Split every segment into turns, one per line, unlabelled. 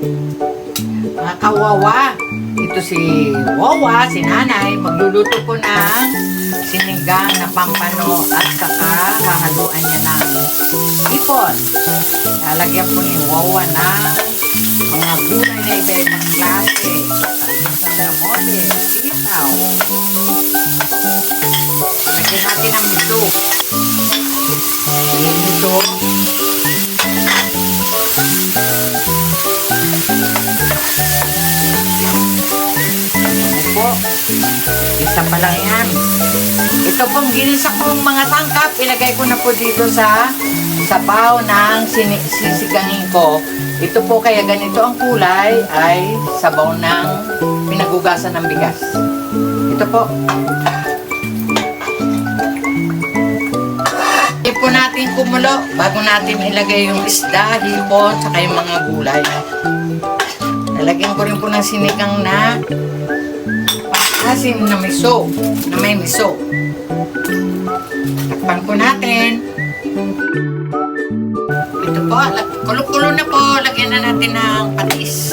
Mga kawawa, ito si Wawa, si Nanay, magluluto ko ng sinigang na pampano at saka hahaluan niya ng ipon. Lalagyan po ni Wawa ng mga gulay na iba-ibang klase. Isang kamote, sitaw. Lagyan natin ang ito. Ito. Po. Isa pa lang yan. Ito pong ginisa kong mga sangkap, ilagay ko na po dito sa sabaw ng sisigangin ko. Ito po kaya ganito ang kulay ay sabaw ng pinagugasan ng bigas. Ito po. Hindi po natin kumulo bago natin ilagay yung isda, hipon, saka yung mga gulay. Lalagyan ko rin po ng sinigang na asin na miso, na may miso. Takpan po natin. Ito po, kulo-kulo na po. Lagyan na natin ng patis.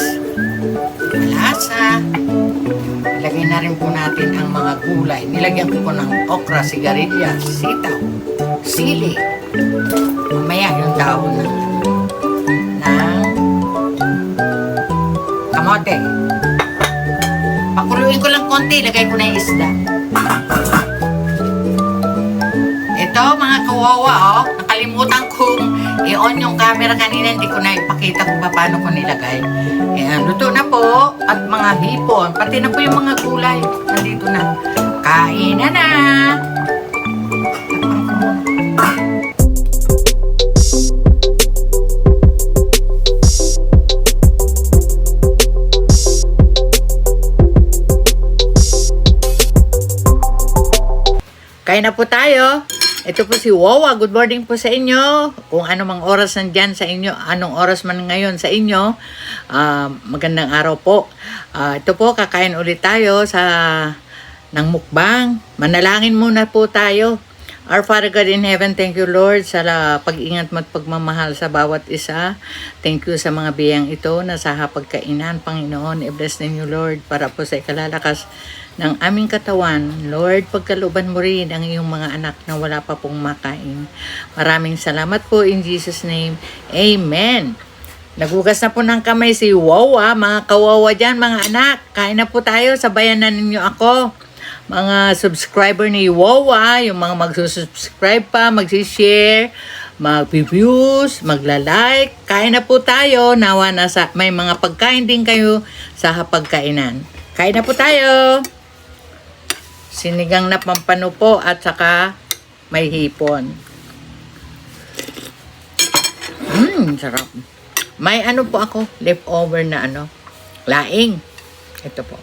Malasa. Lagyan na rin po natin ang mga gulay. Nilagyan ko po ng okra, sigarilyas, sitaw, sili. Mamaya yung dahon ng kamote. Pakuluin ko lang konti, lagay ko na yung isda. Ito mga kawawa, oh, nakalimutan kong i-on yung camera kanina, hindi ko na ipakita kung paano ko nilagay. Luto na po, at mga hipon, pati na po yung mga gulay, nandito na. Kain na! Kain na po tayo. Ito po si Wawa. Good morning po sa inyo. Kung ano mang oras nandyan sa inyo, anong oras man ngayon sa inyo, magandang araw po. Ito po, kakain ulit tayo ng mukbang. Manalangin muna po tayo. Our Father God in heaven, thank you Lord sa pag-ingat at pagmamahal sa bawat isa. Thank you sa mga biyang ito na sa hapagkainan, Panginoon. I-bless ninyo Lord para po sa ikalalakas ng aming katawan. Lord, pagkalooban mo rin ang iyong mga anak na wala pa pong makain. Maraming salamat po in Jesus' name. Amen. Nagugas na po ng kamay si Wawa. Mga kawawa dyan, mga anak. Kain na po tayo. Sabayan na ninyo ako. Mga subscriber ni Wawa, yung mga magsusubscribe pa, magsishare, mag-views, magla-like. Kain na po tayo. Nawa na may mga pagkain din kayo sa hapagkainan. Kain na po tayo. Sinigang na pampano po at saka may hipon. Sarap. May ano po ako, leftover na laing. Ito po.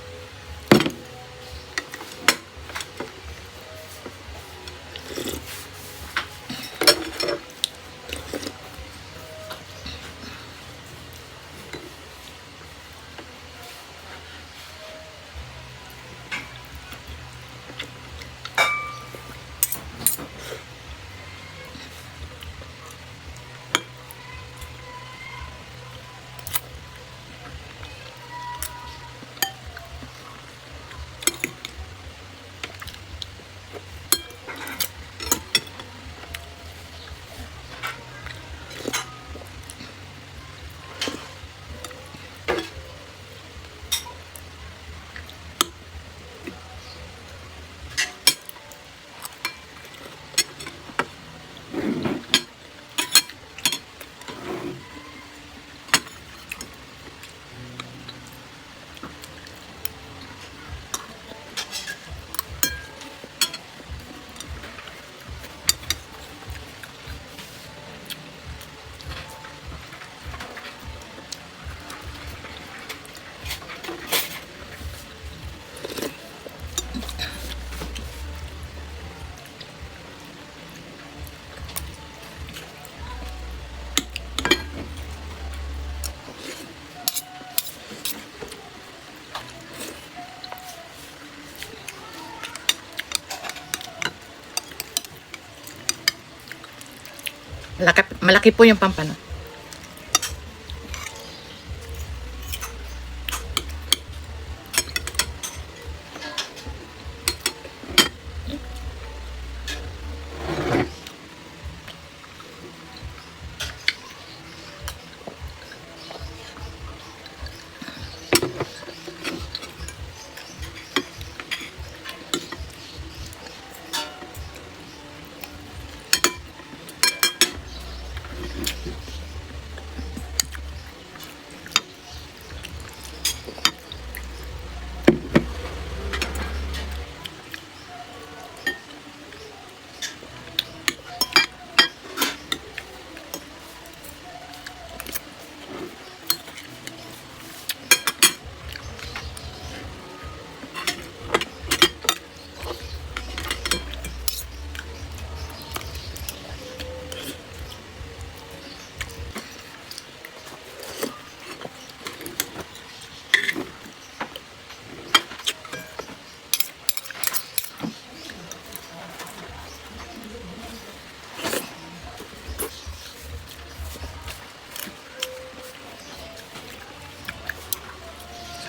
Malaki po yung pampano.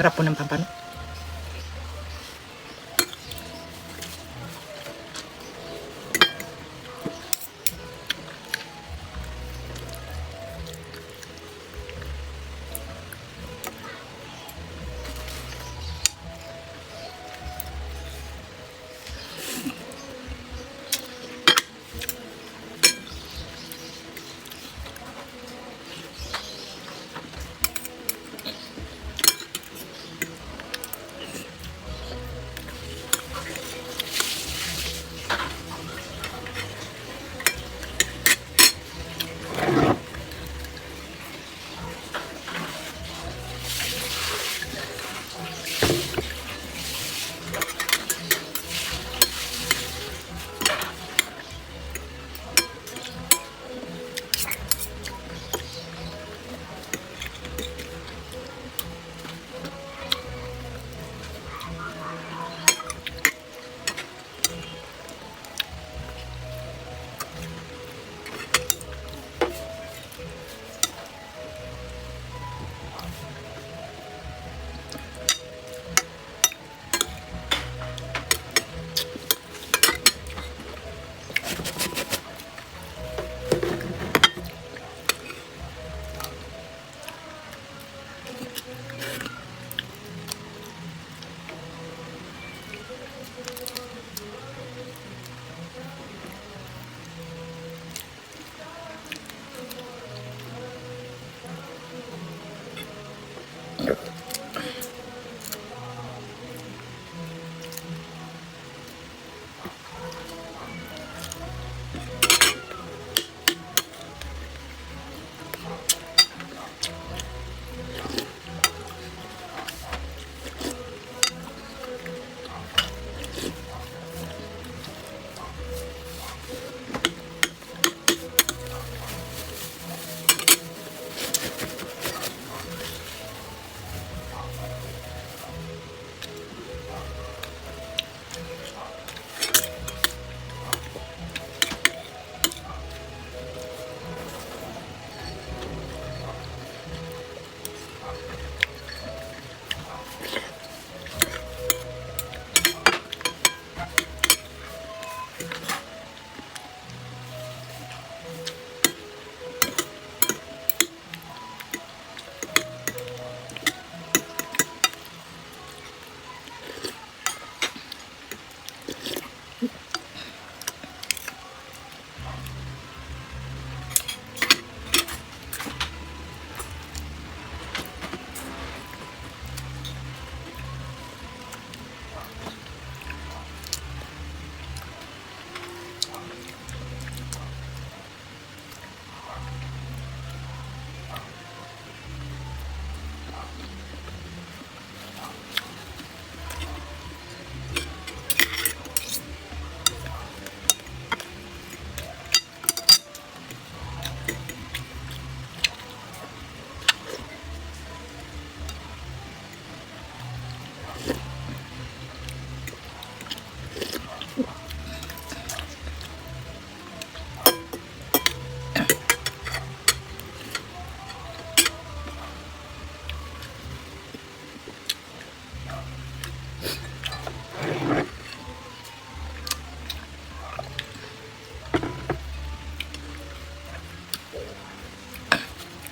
Sarap po ng pampano.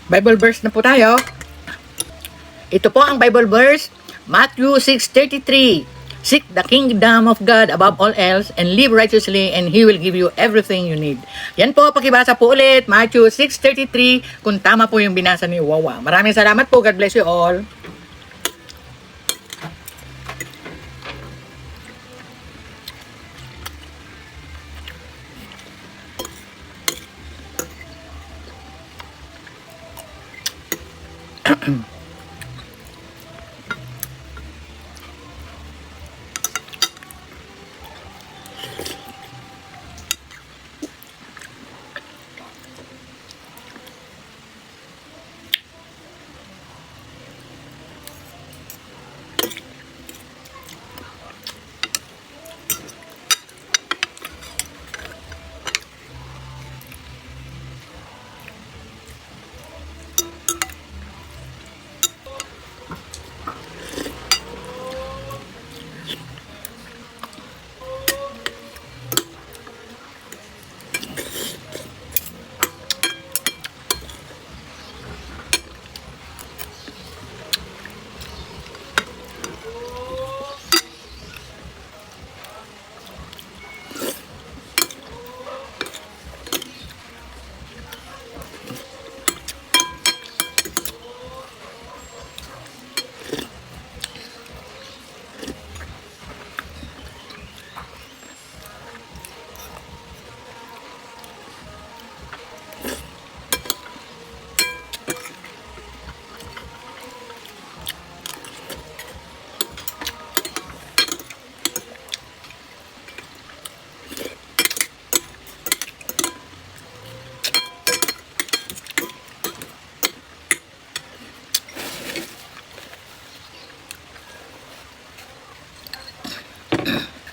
Bible verse na po tayo. Ito po ang Bible verse, Matthew 6:33. Seek the kingdom of God above all else and live righteously and He will give you everything you need. Yan po, pakibasa po ulit, Matthew 6:33, kung tama po yung binasa ni Wawa. Maraming salamat po. God bless you all.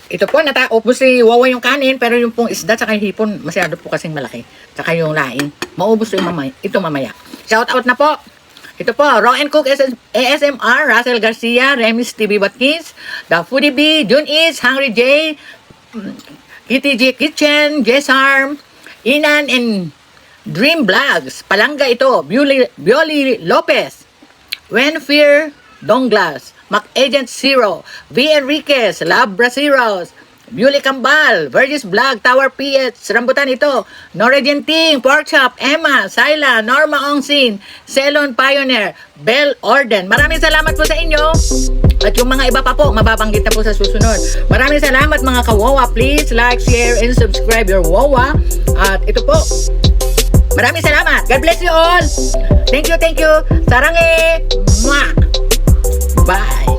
Ito po, ubos si Wawa yung kanin, pero yung pong isda tsaka yung hipon, masyado po kasing malaki. Tsaka yung laing, maubos yung ito mamaya. Shout out na po. Ito po, Raw and Cook ASMR, Russell Garcia, Remis TV Watkins, The Foodie Bee, June Eats, Hungry J, Kitty G Kitchen, Jess Harm, Inan and Dream Vlogs. Palangga ito, Bioli Lopez, When Fear Donglas, Mac Agent Zero, V. Enriquez, Love Brasiros, Beauty Kambal, Vergis Vlog, Tower PH, Rambutan ito, Nora Genting, Pork Chop, Emma, Saila, Norma Ongsin, Celon Pioneer, Bell Orden. Maraming salamat po sa inyo. At yung mga iba pa po, mababanggit na po sa susunod. Maraming salamat mga kawawa. Please like, share, and subscribe your wawa. At ito po, maraming salamat. God bless you all. Thank you, thank you. Sarangi. Mwah. Bye.